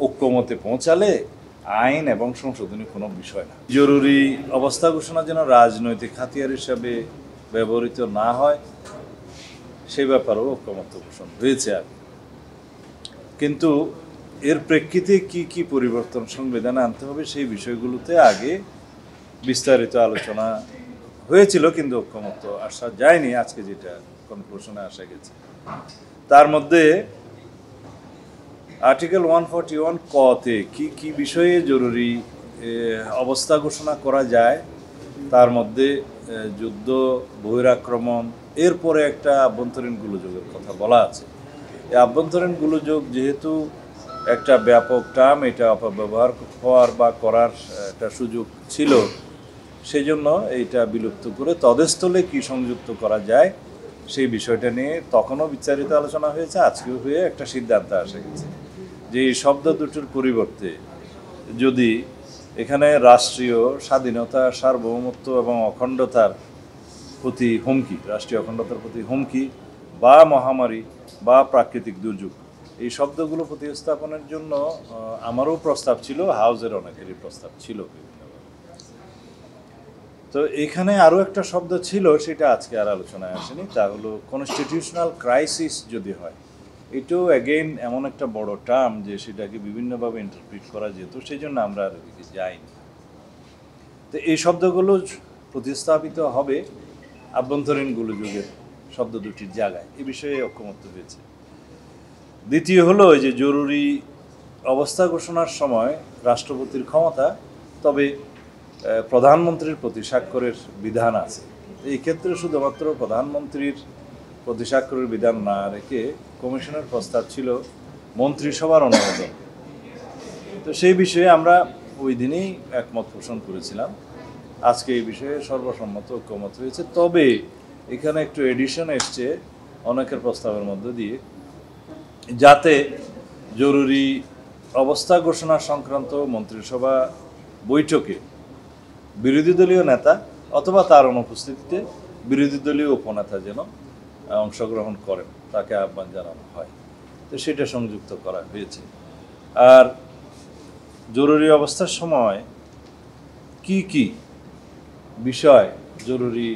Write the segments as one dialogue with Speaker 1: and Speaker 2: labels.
Speaker 1: ঐক্যমতে পৌঁছালে আইন এবং সংশোধনী কোনো বিষয় না। জরুরি অবস্থা ঘোষণা যেন রাজনৈতিক হাতিয়ার হিসাবে ব্যবহৃত না হয় সে ব্যাপারেও ঐক্যমত্য পোষণ হয়েছে আর কিন্তু এর প্রেক্ষিতে কি কি পরিবর্তন সংবিধানে আনতে হবে সেই বিষয়গুলোতে আগে বিস্তারিত আলোচনা হয়েছিল, কিন্তু ঐক্যমত্য আসা যায়নি। আজকে যেটা কনক্লুশনে আসা গেছে তার মধ্যে আর্টিকেল 141 কতে কি কি বিষয়ে জরুরি অবস্থা ঘোষণা করা যায়, তার মধ্যে যুদ্ধ, বহিরাক্রমণ, এরপরে একটা আভ্যন্তরীণ গোলযোগের কথা বলা আছে। এই আভ্যন্তরীণ গোলযোগ যেহেতু একটা ব্যাপক টার্ম, এটা অপব্যবহার হওয়ার বা করার একটা সুযোগ ছিল, সেই জন্য এইটা বিলুপ্ত করে তদস্থলে কি সংযুক্ত করা যায় সেই বিষয়টা নিয়ে তখনও বিস্তারিত আলোচনা হয়েছে। আজকেও হয়ে একটা সিদ্ধান্ত আসা গেছে যে এই শব্দ দুটোর পরিবর্তে যদি এখানে রাষ্ট্রীয় স্বাধীনতা, সার্বভৌমত্ব এবং অখণ্ডতার প্রতি হুমকি, রাষ্ট্রীয় অখণ্ডতার প্রতি হুমকি বা মহামারী বা প্রাকৃতিক দুর্যোগ, এই শব্দগুলো প্রতিস্থাপনের জন্য আমারও প্রস্তাব ছিল, হাউজের অনেকেরই প্রস্তাব ছিল বিভিন্নভাবে। তো এখানে আরও একটা শব্দ ছিল, সেটা আজকে আর আলোচনায় আসেনি, তা হলো কনস্টিটিউশনাল ক্রাইসিস যদি হয়। এটাও অ্যাগেইন এমন একটা বড় টার্ম যে সেটাকে বিভিন্নভাবে ইন্টারপ্রিট করা যেত, সেই জন্য আমরা আর এদিকে যাইনি। তো এই শব্দগুলো প্রতিস্থাপিত হবে আভ্যন্তরীণ গোলযোগের শব্দ দুটির জায়গায়, এ বিষয়ে ঐক্যমত্য হয়েছে। দ্বিতীয় হলো যে জরুরি অবস্থা ঘোষণার সময় রাষ্ট্রপতির ক্ষমতা, তবে প্রধানমন্ত্রীর প্রতি স্বাক্ষরের বিধান আছে। এই ক্ষেত্রে শুধুমাত্র প্রধানমন্ত্রীর প্রতি স্বাক্ষরের বিধান না রেখে কমিশনের প্রস্তাব ছিল মন্ত্রিসভার অনুমোদন। তো সেই বিষয়ে আমরা ওই দিনেই একমত পোষণ করেছিলাম। আজকে এই বিষয়ে সর্বসম্মত ঐক্যমত হয়েছে। তবে এখানে একটু এডিশন এসছে অনেকের প্রস্তাবের মধ্যে দিয়ে, যাতে জরুরি অবস্থা ঘোষণা সংক্রান্ত মন্ত্রিসভা বৈঠকে বিরোধী দলীয় নেতা অথবা তার অনুপস্থিতিতে বিরোধী দলীয় উপনেতা যেন অংশগ্রহণ করেন, তাকে আহ্বান জানানো হয়। তো সেটা সংযুক্ত করা হয়েছে। আর জরুরি অবস্থার সময় কি কি বিষয় জরুরি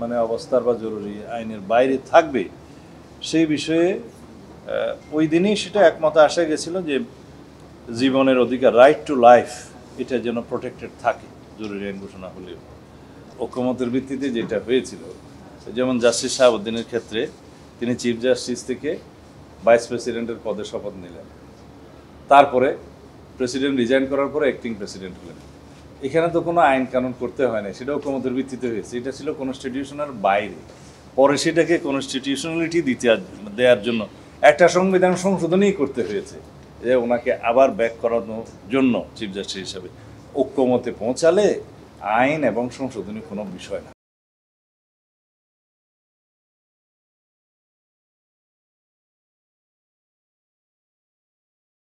Speaker 1: মানে অবস্থার বা জরুরি আইনের বাইরে থাকবে সেই বিষয়ে ওই দিনই সেটা একমত আসা গেছিল যে জীবনের অধিকার, রাইট টু লাইফ, এটা যেন প্রোটেক্টেড থাকে জরুরি আইন ঘোষণা হলেও। ঐক্যমতের ভিত্তিতে যেটা হয়েছিল, যেমন জাস্টিস শাহাবুদ্দিনের ক্ষেত্রে তিনি চিফ জাস্টিস থেকে ভাইস প্রেসিডেন্টের পদে শপথ নিলেন, তারপরে প্রেসিডেন্ট রিজাইন করার পরে অ্যাক্টিং প্রেসিডেন্ট হলেন। এখানে তো কোনো আইন কানুন করতে হয় না, সেটা ঐক্যমতের ভিত্তিতে হয়েছে। এটা ছিল কনস্টিটিউশনের বাইরে, পরে সেটাকে কনস্টিটিউশনালিটি দেওয়ার জন্য একটা সংবিধান সংশোধনই করতে হয়েছে, যে ওনাকে আবার ব্যাক করানোর জন্য চিফ জাস্টিস হিসাবে। ঐক্যমতে পৌঁছালে আইন এবং সংশোধনী কোনো বিষয় না।